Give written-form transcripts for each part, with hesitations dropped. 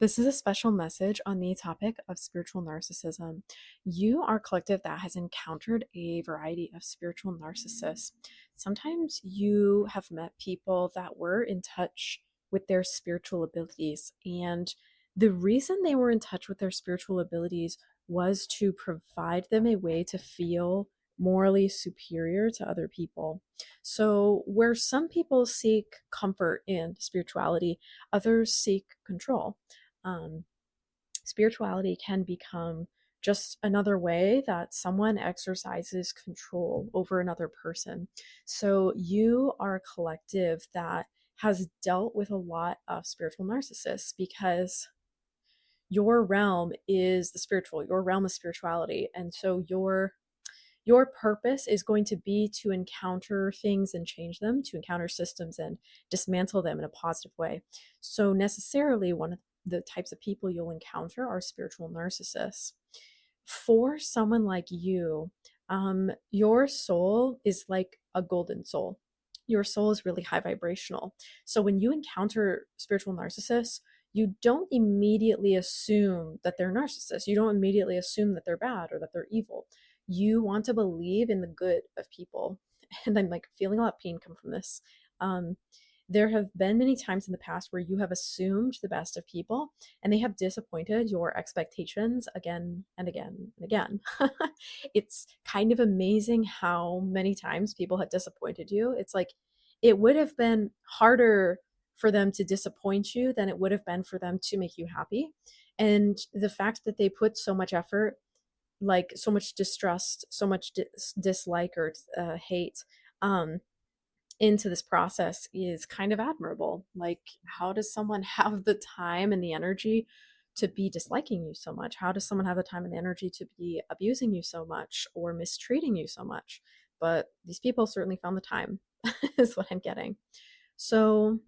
This is a special message on the topic of spiritual narcissism. You are a collective that has encountered a variety of spiritual narcissists. Sometimes you have met people that were in touch with their spiritual abilities, and the reason they were in touch with their spiritual abilities was to provide them a way to feel morally superior to other people. So, where some people seek comfort in spirituality, others seek control. um, Spirituality can become just another way that someone exercises control over another person. So you are a collective that has dealt with a lot of spiritual narcissists because your realm is the spiritual, your realm is spirituality. And so your purpose is going to be to encounter things and change them, to encounter systems and dismantle them in a positive way. So, necessarily, one of the types of people you'll encounter are spiritual narcissists. For someone like you, your soul is like a golden soul. Your soul is really high vibrational. So, when you encounter spiritual narcissists, you don't immediately assume that they're narcissists. You don't immediately assume that they're bad or that they're evil. You want to believe in the good of people. And I'm like feeling a lot of pain come from this. Um, there have been many times in the past where you have assumed the best of people and they have disappointed your expectations again and again and again. It's kind of amazing how many times people have disappointed you. It's like it would have been harder for them to disappoint you than it would have been for them to make you happy. And the fact that they put so much effort, like so much distrust, so much dislike or hate um, into this process is kind of admirable. Like, how does someone have the time and the energy to be disliking you so much? How does someone have the time and the energy to be abusing you so much or mistreating you so much? But these people certainly found the time, is what I'm getting. So,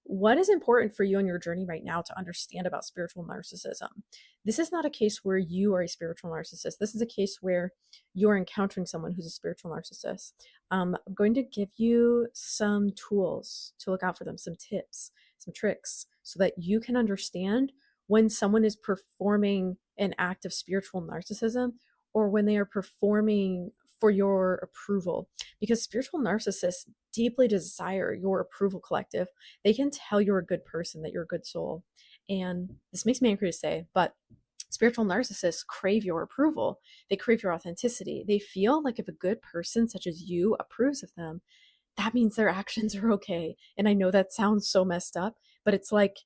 what is important for you on your journey right now to understand about spiritual narcissism? This is not a case where you are a spiritual narcissist. This is a case where you're encountering someone who's a spiritual narcissist. I'm going to give you some tools to look out for them, some tips, some tricks, so that you can understand when someone is performing an act of spiritual narcissism or when they are performing for your approval. Because spiritual narcissists deeply desire your approval, collective. They can tell you're a good person, that you're a good soul. And this makes me angry to say, but spiritual narcissists crave your approval. They crave your authenticity. They feel like if a good person such as you approves of them, that means their actions are okay. And I know that sounds so messed up, but it's like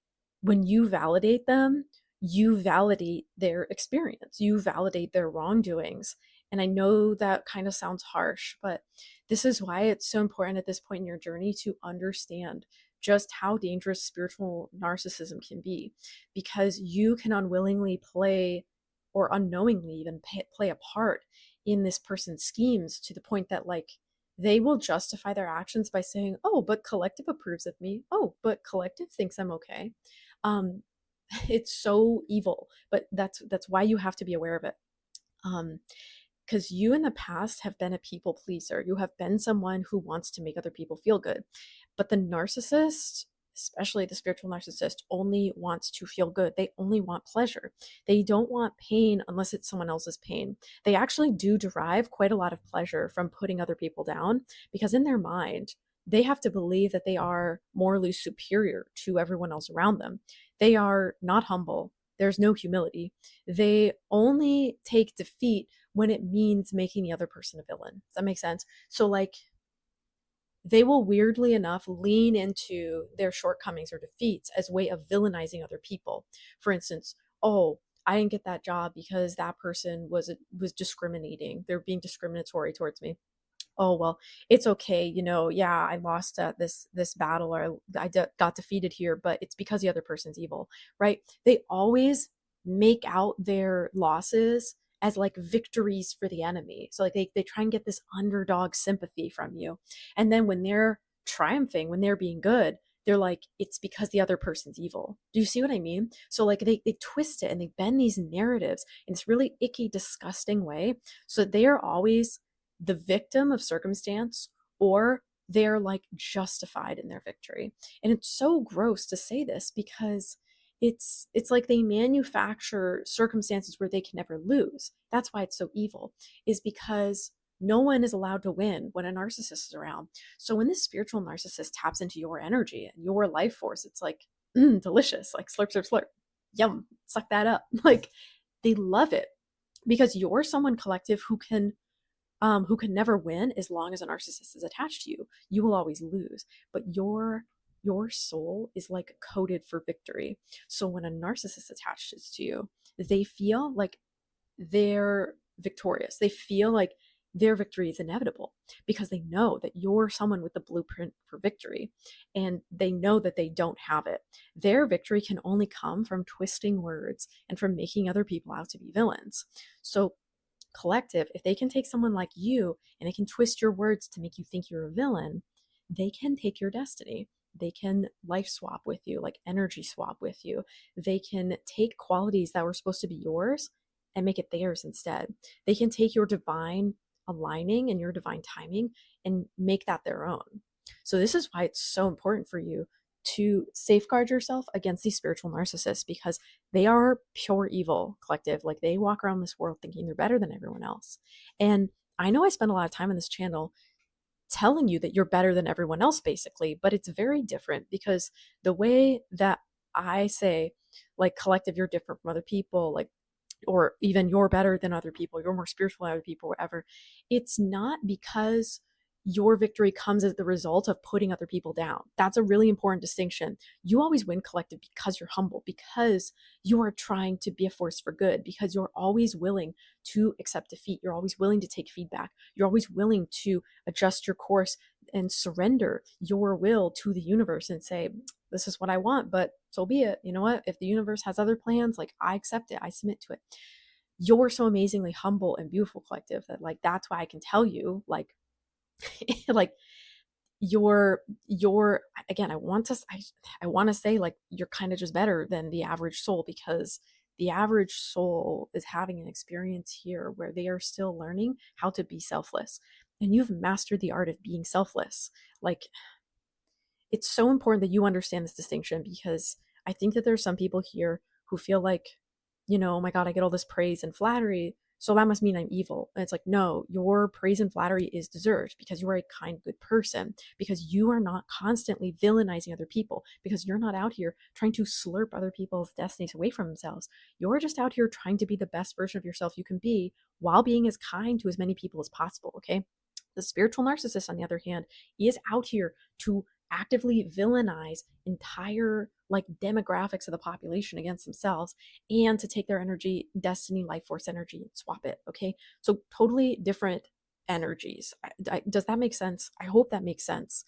when you validate them, you validate their experience, you validate their wrongdoings. And I know that kind of sounds harsh, but this is why it's so important at this point in your journey to understand just how dangerous spiritual narcissism can be, because you can unwillingly play or unknowingly even play a part in this person's schemes to the point that, like, they will justify their actions by saying, "Oh, but collective approves of me. Oh, but collective thinks I'm okay." Um, it's so evil, but that's why you have to be aware of it. Um, because you in the past have been a people pleaser. You have been someone who wants to make other people feel good. But the narcissist, especially the spiritual narcissist, only wants to feel good. They only want pleasure. They don't want pain unless it's someone else's pain. They actually do derive quite a lot of pleasure from putting other people down because in their mind, they have to believe that they are morally superior to everyone else around them. They are not humble. There's no humility. They only take defeat when it means making the other person a villain. Does that make sense? So, like, they will weirdly enough lean into their shortcomings or defeats as a way of villainizing other people. For instance, oh, I didn't get that job because that person was discriminating. They're being discriminatory towards me. Oh well, it's okay, yeah, I lost at this battle, or got defeated here, but it's because the other person's evil, right? They always make out their losses as like victories for the enemy. So like they try and get this underdog sympathy from you. And then when they're triumphing, when they're being good, they're like, it's because the other person's evil. Do you see what I mean? So like they twist it and they bend these narratives in this really icky, disgusting way. So they are always the victim of circumstance, or they're like justified in their victory. And it's so gross to say this because It's like they manufacture circumstances where they can never lose. That's why it's so evil, is because no one is allowed to win when a narcissist is around. So when this spiritual narcissist taps into your energy and your life force, it's like, delicious, like slurp, slurp, slurp, yum, suck that up. Like they love it because you're someone collective who can never win as long as a narcissist is attached to you. You will always lose, but your soul is like coded for victory. So when a narcissist attaches to you, they feel like they're victorious. They feel like their victory is inevitable because they know that you're someone with the blueprint for victory, and they know that they don't have it. Their victory can only come from twisting words and from making other people out to be villains. So collective, if they can take someone like you and they can twist your words to make you think you're a villain, they can take your destiny. They can life swap with you, like energy swap with you. They can take qualities that were supposed to be yours and make it theirs instead. They can take your divine aligning and your divine timing and make that their own. So, this is why it's so important for you to safeguard yourself against these spiritual narcissists, because they are pure evil collective. Like they walk around this world thinking they're better than everyone else. And I know I spend a lot of time on this channel telling you that you're better than everyone else, basically, but it's very different because the way that I say, like, collective, you're different from other people, like, or even you're better than other people, you're more spiritual than other people, whatever. It's not because your victory comes as the result of putting other people down. That's a really important distinction. You always win collective because you're humble, because you are trying to be a force for good, because you're always willing to accept defeat. You're always willing to take feedback. You're always willing to adjust your course and surrender your will to the universe and say, this is what I want, but so be it. You know what? If the universe has other plans, like I accept it, I submit to it. You're so amazingly humble and beautiful collective that, like, that's why I can tell you, like, like you're again, I want to say, like, you're kind of just better than the average soul, because the average soul is having an experience here where they are still learning how to be selfless, and you've mastered the art of being selfless. Like, it's so important that you understand this distinction, because I think that there's some people here who feel like, oh my God, I get all this praise and flattery, so that must mean I'm evil. And it's like, no, your praise and flattery is deserved because you are a kind, good person, because you are not constantly villainizing other people, because you're not out here trying to slurp other people's destinies away from themselves. You're just out here trying to be the best version of yourself you can be while being as kind to as many people as possible, okay? The spiritual narcissist, on the other hand, is out here to actively villainize entire, like, demographics of the population against themselves, and to take their energy, destiny, life force energy, and swap it. Okay, so totally different energies. Does that make sense? I hope that makes sense.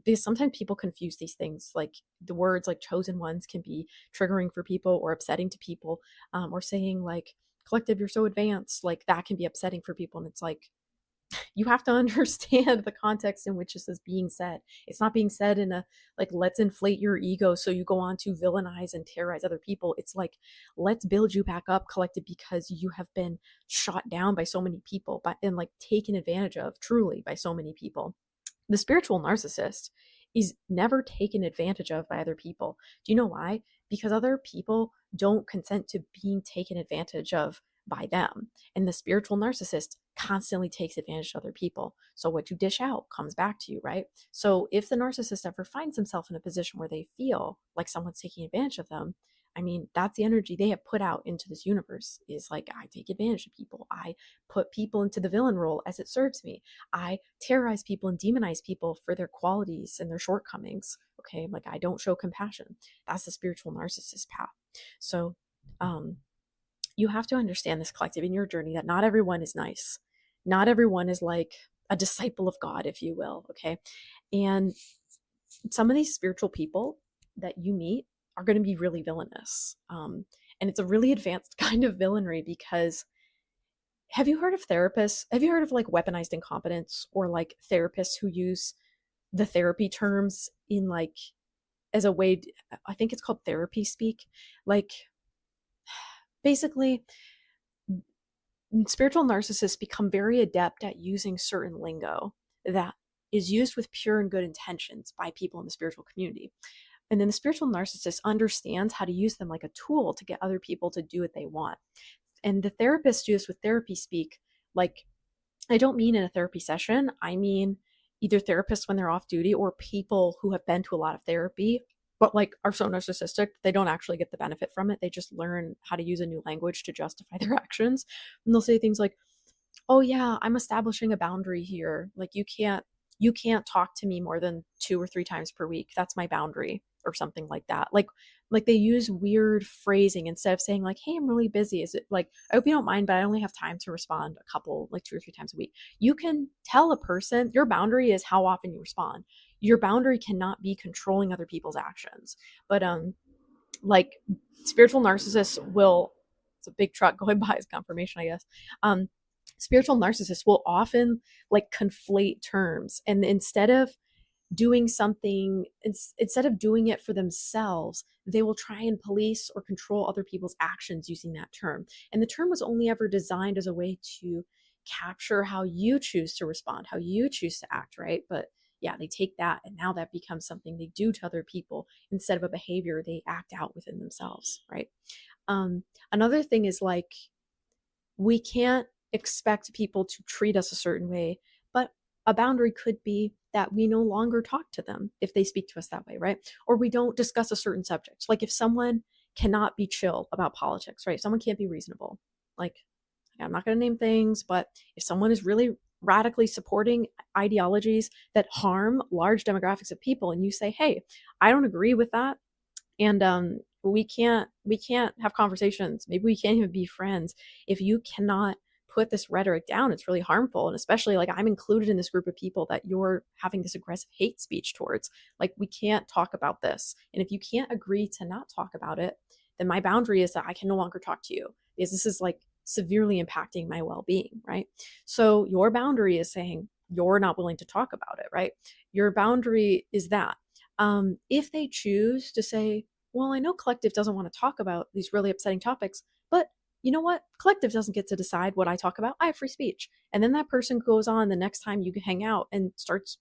Because sometimes people confuse these things. Like, the words like chosen ones can be triggering for people or upsetting to people, or saying like collective, you're so advanced, like that can be upsetting for people. And it's like, you have to understand the context in which this is being said. It's not being said in a, like, let's inflate your ego so you go on to villainize and terrorize other people. It's like, let's build you back up, collective, because you have been shot down by so many people, but and like taken advantage of truly by so many people. The spiritual narcissist is never taken advantage of by other people. Do you know why? Because other people don't consent to being taken advantage of by them. And the spiritual narcissist constantly takes advantage of other people. So what you dish out comes back to you, right? So if the narcissist ever finds himself in a position where they feel like someone's taking advantage of them, I mean, that's the energy they have put out into this universe, is like, I take advantage of people. I put people into the villain role as it serves me. I terrorize people and demonize people for their qualities and their shortcomings. Okay, like, I don't show compassion. That's the spiritual narcissist path. So, you have to understand this, collective, in your journey, that not everyone is nice. Not everyone is like a disciple of God, if you will. Okay, and some of these spiritual people that you meet are going to be really villainous. And it's a really advanced kind of villainy, because have you heard of therapists? Have you heard of like weaponized incompetence, or like therapists who use the therapy terms in like as a way, I think it's called therapy speak. Like, basically, spiritual narcissists become very adept at using certain lingo that is used with pure and good intentions by people in the spiritual community. And then the spiritual narcissist understands how to use them like a tool to get other people to do what they want. And the therapists do this with therapy speak. Like, I don't mean in a therapy session. I mean either therapists when they're off duty or people who have been to a lot of therapy, but like are so narcissistic, they don't actually get the benefit from it. They just learn how to use a new language to justify their actions. And they'll say things like, oh yeah, I'm establishing a boundary here. Like you can't talk to me more than 2 or 3 times per week. That's my boundary or something like that. Like they use weird phrasing instead of saying like, hey, I'm really busy. Is it like, I hope you don't mind, but I only have time to respond a couple, like 2 or 3 times a week. You can tell a person your boundary is how often you respond. Your boundary cannot be controlling other people's actions. But like spiritual narcissists will, it's a big truck going by as confirmation, I guess. Spiritual narcissists will often like conflate terms, and instead of doing something, instead of doing it for themselves, they will try and police or control other people's actions using that term. And the term was only ever designed as a way to capture how you choose to respond, how you choose to act, right? But yeah, they take that and now that becomes something they do to other people instead of a behavior they act out within themselves, right? Another thing is like, we can't expect people to treat us a certain way, but a boundary could be that we no longer talk to them if they speak to us that way, right? Or we don't discuss a certain subject. Like if someone cannot be chill about politics, right? Someone can't be reasonable. Like, I'm not going to name things, but if someone is really radically supporting ideologies that harm large demographics of people and you say, hey, I don't agree with that, and we can't have conversations, maybe we can't even be friends if you cannot put this rhetoric down. It's really harmful. And especially like, I'm included in this group of people that you're having this aggressive hate speech towards. Like, we can't talk about this, and if you can't agree to not talk about it, then my boundary is that I can no longer talk to you because this is like severely impacting my well-being, right? So your boundary is saying you're not willing to talk about it, right? Your boundary is that if they choose to say, well, I know collective doesn't want to talk about these really upsetting topics, but you know what? Collective doesn't get to decide what I talk about. I have free speech. And then that person goes on the next time you hang out and starts,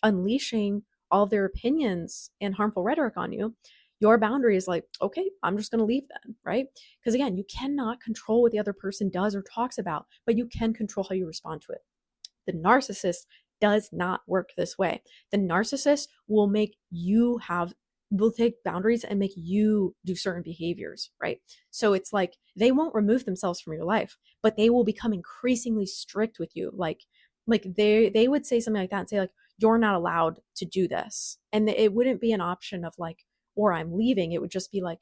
unleashing all of their opinions and harmful rhetoric on you. Your boundary is like, okay, I'm just going to leave then, right? Because again, you cannot control what the other person does or talks about, but you can control how you respond to it. The narcissist does not work this way. The narcissist will take boundaries and make you do certain behaviors, right? So it's like they won't remove themselves from your life, but they will become increasingly strict with you. Like they would say something like that and say like, you're not allowed to do this. And it wouldn't be an option of like, or I'm leaving. It would just be like,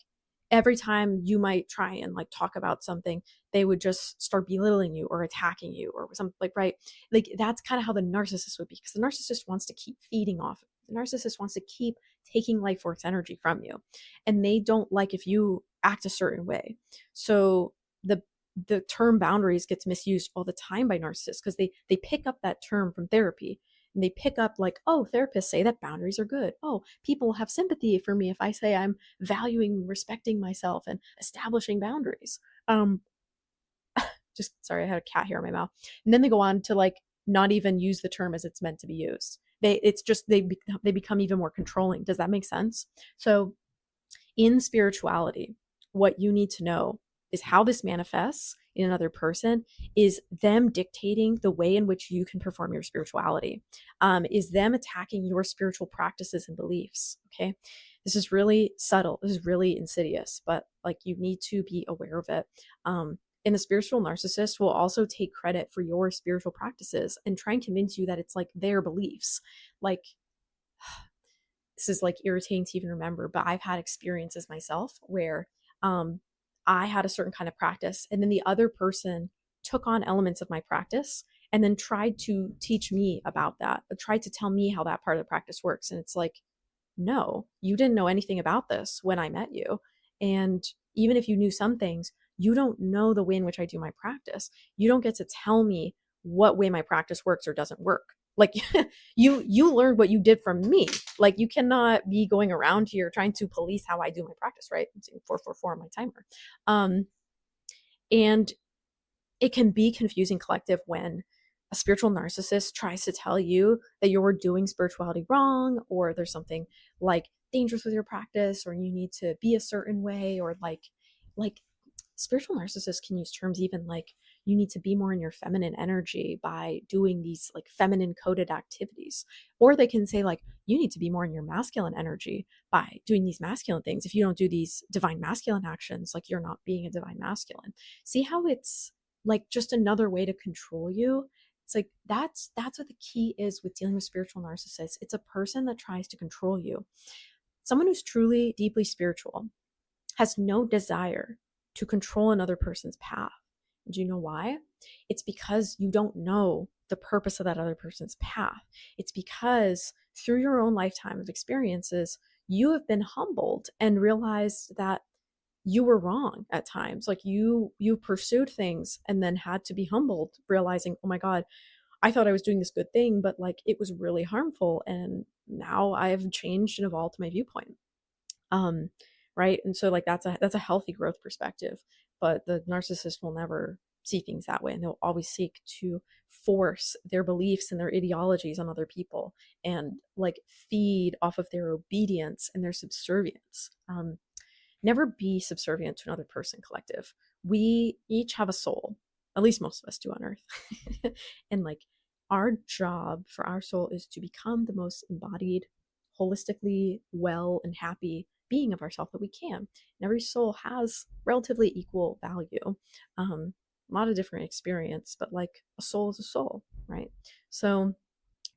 every time you might try and like talk about something, they would just start belittling you or attacking you or something, like, right? Like that's kind of how the narcissist would be, because the narcissist wants to keep feeding off. The narcissist wants to keep taking life force energy from you, and they don't like if you act a certain way. So the term boundaries gets misused all the time by narcissists because they pick up that term from therapy. And they pick up like, oh, therapists say that boundaries are good. Oh, people have sympathy for me if I say I'm valuing, respecting myself and establishing boundaries. Just sorry, I had a cat hair in my mouth. And then they go on to like not even use the term as it's meant to be used. They become even more controlling. Does that make sense? So in spirituality, what you need to know is how this manifests in another person is them dictating the way in which you can perform your spirituality, is them attacking your spiritual practices and beliefs. Okay, this is really subtle, this is really insidious, but like you need to be aware of it. And the spiritual narcissist will also take credit for your spiritual practices and try and convince you that it's like their beliefs. Like, this is like irritating to even remember, but I've had experiences myself where I had a certain kind of practice, and then the other person took on elements of my practice and then tried to teach me about that, tried to tell me how that part of the practice works. And it's like, no, you didn't know anything about this when I met you. And even if you knew some things, you don't know the way in which I do my practice. You don't get to tell me what way my practice works or doesn't work. Like you learned what you did from me. Like you cannot be going around here trying to police how I do my practice, right? I'm saying 444 on my timer. And it can be confusing collective when a spiritual narcissist tries to tell you that you're doing spirituality wrong, or there's something like dangerous with your practice, or you need to be a certain way, or like spiritual narcissists can use terms even like you need to be more in your feminine energy by doing these like feminine coded activities, or they can say like you need to be more in your masculine energy by doing these masculine things. If you don't do these divine masculine actions, like you're not being a divine masculine. See how it's like just another way to control you? It's like that's what the key is with dealing with spiritual narcissists. It's a person that tries to control you. Someone who's truly deeply spiritual has no desire to control another person's path. Do you know why? It's because you don't know the purpose of that other person's path. It's because through your own lifetime of experiences, you have been humbled and realized that you were wrong at times. Like you pursued things and then had to be humbled, realizing, oh my God, I thought I was doing this good thing, but like it was really harmful. And now I've changed and evolved my viewpoint. um right, and so like that's a healthy growth perspective, but the narcissist will never see things that way, and they'll always seek to force their beliefs and their ideologies on other people and like feed off of their obedience and their subservience. Never be subservient to another person, collective. We each have a soul, at least most of us do on earth. And like our job for our soul is to become the most embodied, holistically well and happy being of ourselves that we can. And every soul has relatively equal value. A lot of different experience, but like a soul is a soul, right? So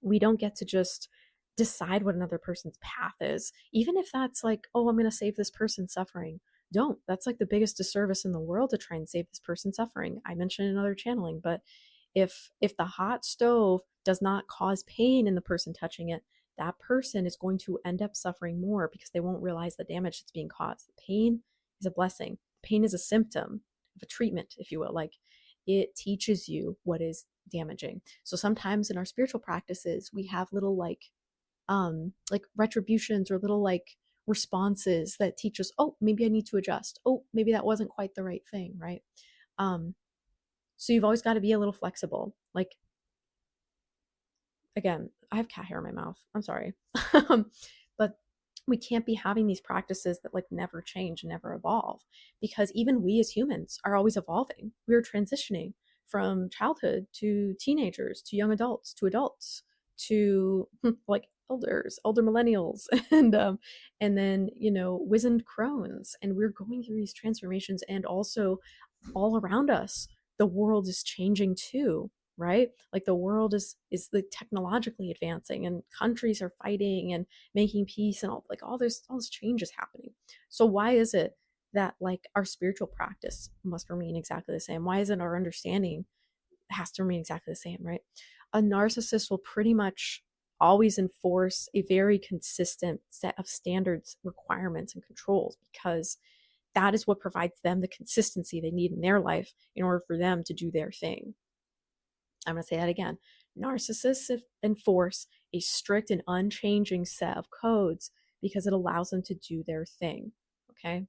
we don't get to just decide what another person's path is, even if that's like, oh, I'm going to save this person suffering. Don't. That's like the biggest disservice in the world to try and save this person suffering. I mentioned another channeling, but if the hot stove does not cause pain in the person touching it, that person is going to end up suffering more because they won't realize the damage that's being caused. The pain is a blessing. Pain is a symptom of a treatment, if you will. Like it teaches you what is damaging. So sometimes in our spiritual practices, we have little like retributions or little like responses that teach us, oh, maybe I need to adjust. Oh, maybe that wasn't quite the right thing, right? Um, so you've always got to be a little flexible. Like again, I have cat hair in my mouth. I'm sorry. But we can't be having these practices that like never change and never evolve, because even we as humans are always evolving. We're transitioning from childhood to teenagers to young adults to like elder millennials, and then wizened crones, and we're going through these transformations, and also all around us the world is changing too, right? Like the world is like technologically advancing, and countries are fighting and making peace, and all this change is happening. So why is it that like our spiritual practice must remain exactly the same? Why isn't our understanding has to remain exactly the same, right? A narcissist will pretty much always enforce a very consistent set of standards, requirements, and controls, because that is what provides them the consistency they need in their life in order for them to do their thing. I'm going to say that again. Narcissists enforce a strict and unchanging set of codes because it allows them to do their thing. Okay.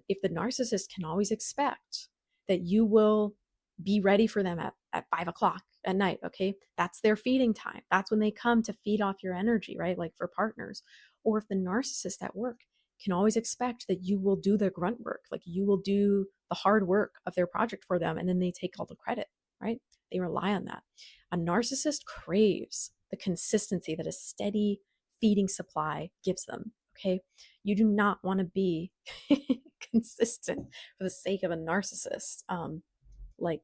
If the narcissist can always expect that you will be ready for them at 5 o'clock at night, okay, that's their feeding time. That's when they come to feed off your energy, right? Like for partners. Or if the narcissist at work can always expect that you will do the grunt work, like you will do the hard work of their project for them, and then they take all the credit, right? They rely on that. A narcissist craves the consistency that a steady feeding supply gives them. Okay. You do not want to be consistent for the sake of a narcissist. Like,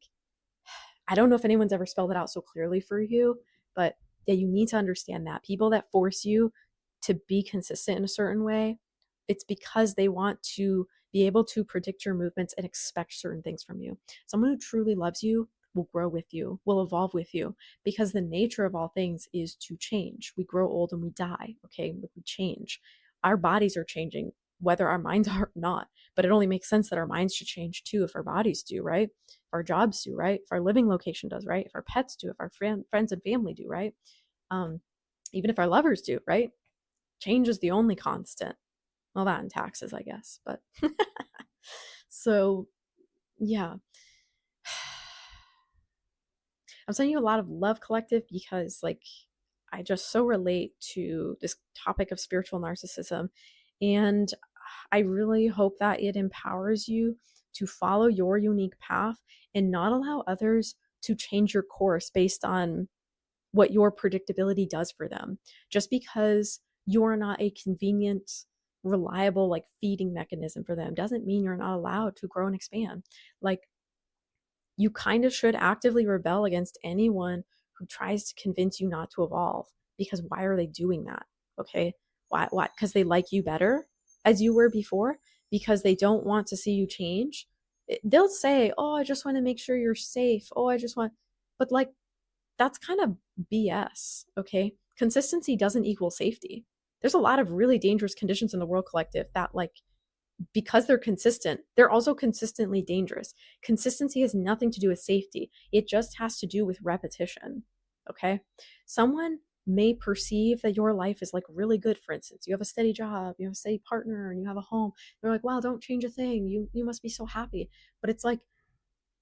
I don't know if anyone's ever spelled it out so clearly for you, but yeah, you need to understand that people that force you to be consistent in a certain way, it's because they want to be able to predict your movements and expect certain things from you. Someone who truly loves you will grow with you, will evolve with you, because the nature of all things is to change. We grow old and we die, okay? We change. Our bodies are changing, whether our minds are not, but it only makes sense that our minds should change too if our bodies do, right? If our jobs do, right? If our living location does, right? If our pets do, if our friends and family do, right? Um, Even if our lovers do, right? Change is the only constant. Well, that and taxes, I guess, but so yeah. I'm sending you a lot of love, collective, because like I just so relate to this topic of spiritual narcissism. And I really hope that it empowers you to follow your unique path and not allow others to change your course based on what your predictability does for them. Just because you're not a convenient, reliable, like feeding mechanism for them doesn't mean you're not allowed to grow and expand. Like, you kind of should actively rebel against anyone who tries to convince you not to evolve, because why are they doing that? Okay. Why? Because they like you better as you were before, because they don't want to see you change. They'll say, oh, I just want to make sure you're safe. Oh, I just want, but like, that's kind of BS. Okay. Consistency doesn't equal safety. There's a lot of really dangerous conditions in the world collective that, like, because they're consistent, they're also consistently dangerous. Consistency has nothing to do with safety. It just has to do with repetition. Okay. Someone may perceive that your life is like really good. For instance, you have a steady job, you have a steady partner, and you have a home. They're like, wow, don't change a thing. You must be so happy. But it's like,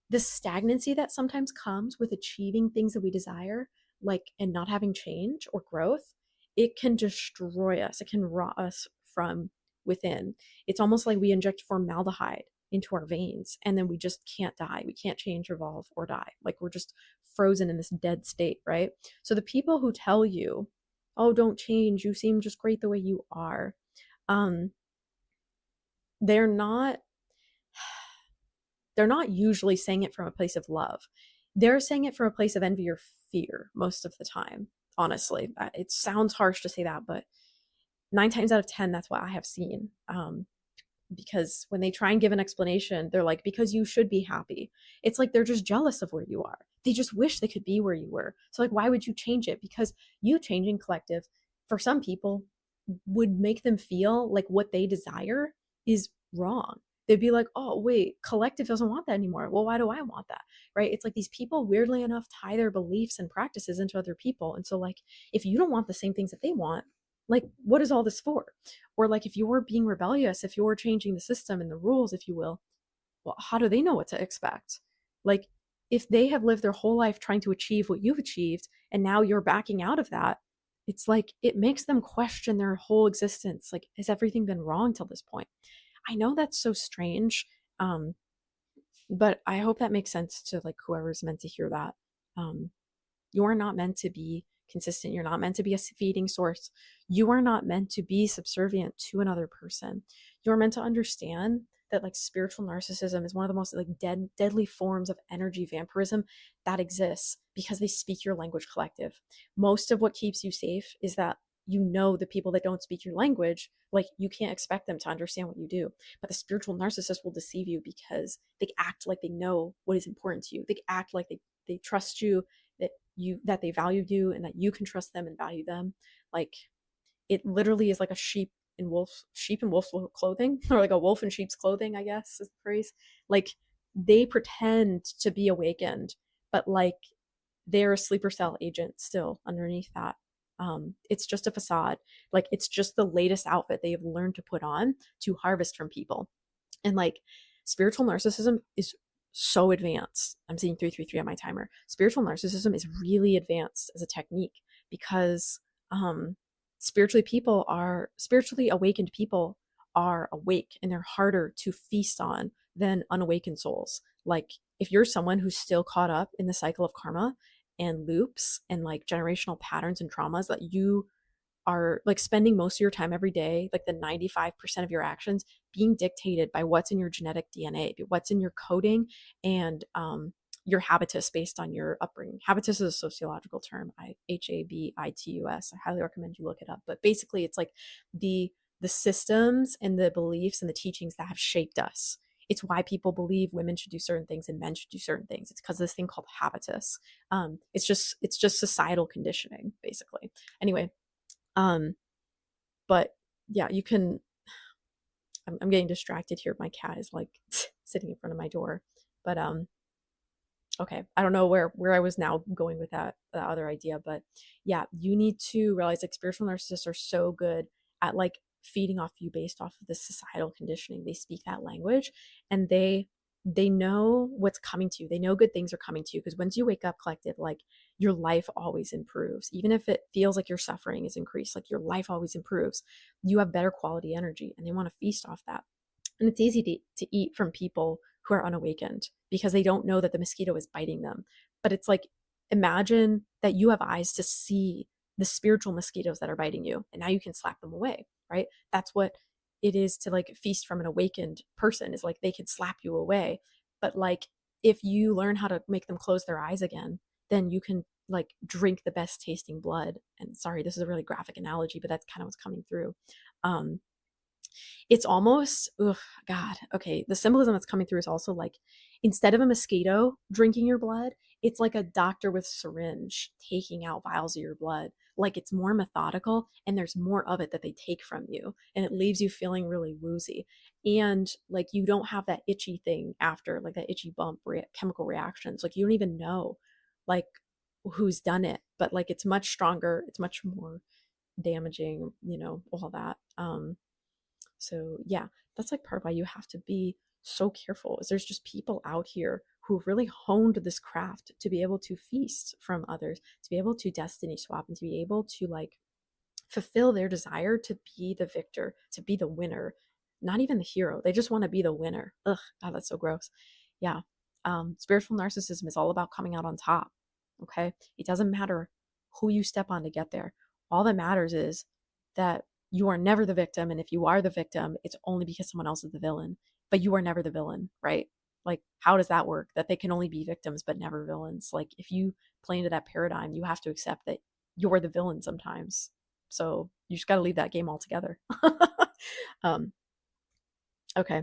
the stagnancy that sometimes comes with achieving things that we desire, like, and not having change or growth, it can destroy us. It can rot us from within. It's almost like we inject formaldehyde into our veins and then we just can't die. We can't change, evolve, or die. Like, we're just frozen in this dead state, right? So the people who tell you, oh, don't change, you seem just great the way you are, um, they're not they're not usually saying it from a place of love. They're saying it from a place of envy or fear most of the time, honestly. It sounds harsh to say that, but 9 times out of 10, that's what I have seen. Because when they try and give an explanation, they're like, because you should be happy. It's like they're just jealous of where you are. They just wish they could be where you were. So, like, why would you change it? Because you changing collective, for some people, would make them feel like what they desire is wrong. They'd be like, oh, wait, collective doesn't want that anymore. Well, why do I want that? Right? It's like these people, weirdly enough, tie their beliefs and practices into other people. And so, like, if you don't want the same things that they want, like, what is all this for? Or like, if you're being rebellious, if you're changing the system and the rules, if you will, well, how do they know what to expect? Like, if they have lived their whole life trying to achieve what you've achieved and now you're backing out of that, it's like it makes them question their whole existence. Like, has everything been wrong till this point? I know that's so strange, um, but I hope that makes sense to like whoever's meant to hear that. Um, you're not meant to be consistent. You're not meant to be a feeding source. You are not meant to be subservient to another person. You're meant to understand that, like, spiritual narcissism is one of the most like deadly forms of energy vampirism that exists, because they speak your language collective. Most of what keeps you safe is that you know the people that don't speak your language, like, you can't expect them to understand what you do. But the spiritual narcissist will deceive you because they act like they know what is important to you. They act like they trust you, that they value you, and that you can trust them and value them. Like, it literally is like a sheep in wolf's clothing, or like a wolf in sheep's clothing, I guess is the phrase. Like, they pretend to be awakened, but like, they're a sleeper cell agent still underneath that. It's just a facade. Like, it's just the latest outfit they have learned to put on to harvest from people. And like, spiritual narcissism is so advanced. I'm seeing 333 on my timer. Spiritual narcissism is really advanced as a technique, because spiritually awakened people are awake, and they're harder to feast on than unawakened souls. Like, if you're someone who's still caught up in the cycle of karma and loops and like generational patterns and traumas, that you are like spending most of your time every day, like the 95% of your actions being dictated by what's in your genetic DNA, what's in your coding, and your habitus based on your upbringing. Habitus is a sociological term, Habitus. I highly recommend you look it up. But basically, it's like the systems and the beliefs and the teachings that have shaped us. It's why people believe women should do certain things and men should do certain things. It's because of this thing called habitus. It's just societal conditioning, basically. Anyway, but yeah, you can. I'm getting distracted here. My cat is like sitting in front of my door, but okay, I don't know where I was now going with that other idea, but yeah, you need to realize, like, spiritual narcissists are so good at like feeding off you based off of this societal conditioning. They speak that language, and they know what's coming to you. They know good things are coming to you, because once you wake up collective, like, your life always improves. Even if it feels like your suffering is increased, like your life always improves. You have better quality energy and they want to feast off that. And it's easy to eat from people who are unawakened because they don't know that the mosquito is biting them. But it's like, imagine that you have eyes to see the spiritual mosquitoes that are biting you, and now you can slap them away, right? That's what it is to like feast from an awakened person, is like they can slap you away. But like, if you learn how to make them close their eyes again, then you can like drink the best tasting blood. And sorry, this is a really graphic analogy, but that's kind of what's coming through. um it's almost, ugh, God, okay. The symbolism that's coming through is also like, instead of a mosquito drinking your blood, it's like a doctor with syringe taking out vials of your blood. Like, it's more methodical and there's more of it that they take from you, and it leaves you feeling really woozy. And like, you don't have that itchy thing after, like that itchy bump, chemical reactions. Like, you don't even know like who's done it, but like, it's much stronger, it's much more damaging, all that. So yeah, that's like part of why you have to be so careful, is there's just people out here who've really honed this craft to be able to feast from others, to be able to destiny swap, and to be able to like fulfill their desire to be the victor, to be the winner, not even the hero. They just want to be the winner. Ugh, God, that's so gross. Yeah. Spiritual narcissism is all about coming out on top. Okay. It doesn't matter who you step on to get there. All that matters is that you are never the victim. And if you are the victim, it's only because someone else is the villain, but you are never the villain, right? Like, how does that work? That they can only be victims, but never villains. Like, if you play into that paradigm, you have to accept that you're the villain sometimes. So you just got to leave that game altogether. um, okay.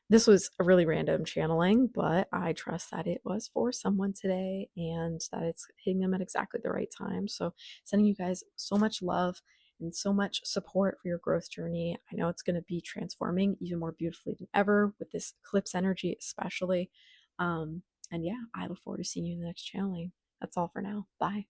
This was a really random channeling, but I trust that it was for someone today and that it's hitting them at exactly the right time. So, sending you guys so much love and so much support for your growth journey. I know it's going to be transforming even more beautifully than ever with this eclipse energy, especially. And yeah, I look forward to seeing you in the next channeling. That's all for now. Bye.